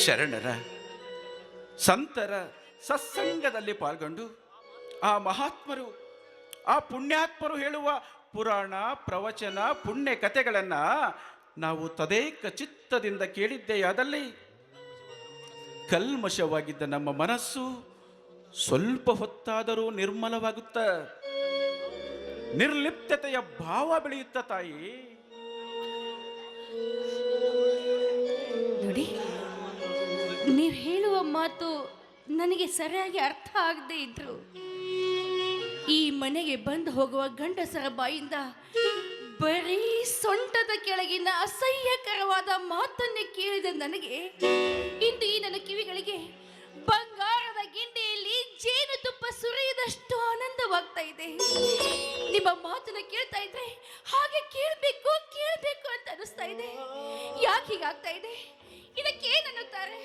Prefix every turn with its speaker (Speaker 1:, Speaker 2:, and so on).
Speaker 1: ಶರಣರ ಸಂತರ ಸತ್ಸಂಗದಲ್ಲಿ ಪಾಲ್ಗೊಂಡು ಆ ಮಹಾತ್ಮರು ಆ ಪುಣ್ಯಾತ್ಮರು ಹೇಳುವ ಪುರಾಣ ಪ್ರವಚನ ಪುಣ್ಯ ಕಥೆಗಳನ್ನು ನಾವು ತದೇಕ ಚಿತ್ತದಿಂದ ಕೇಳಿದ್ದೆಯಾದಲ್ಲಿ ಕಲ್ಮಶವಾಗಿದ್ದ ನಮ್ಮ ಮನಸ್ಸು ಸ್ವಲ್ಪ ಹೊತ್ತಾದರೂ ನಿರ್ಮಲವಾಗುತ್ತ, ನಿರ್ಲಿಪ್ತತೆಯ ಭಾವ ಬೆಳೆಯುತ್ತ ತಾಯಿ.
Speaker 2: ನೋಡಿ, ನೀವು ಹೇಳುವ ಮಾತು ನನಗೆ ಸರಿಯಾಗಿ ಅರ್ಥ ಆಗದೆ ಇದ್ರು ಈ ಮನೆಗೆ ಬಂದು ಹೋಗುವ ಗಂಡಸರ ಬಾಯಿಂದ ಬರೀ ಸೊಂಟದ ಕೆಳಗಿನ ಅಸಹ್ಯಕರವಾದ ಮಾತನ್ನೇ ಕೇಳಿದ ನನಗೆ ಇಂದು ಈ ನನ್ನ ಕಿವಿಗಳಿಗೆ ಬಂಗಾರದ ಗಿಂಡಿಯಲ್ಲಿ ಜೇನುತುಪ್ಪ ಸುರಿಯದಷ್ಟು ಆನಂದವಾಗ್ತಾ ಇದೆ. ನಿಮ್ಮ ಮಾತನ್ನ ಕೇಳ್ತಾ ಇದ್ರೆ ಹಾಗೆ ಕೇಳಬೇಕು ಕೇಳಬೇಕು ಅಂತ ಅನಿಸ್ತಾ ಇದೆ. ಯಾಕೆ ಹೀಗಾಗ್ತಾ ಇದೆ? ಇದಕ್ಕೆ ಏನನ್ನುತ್ತಾರೆ?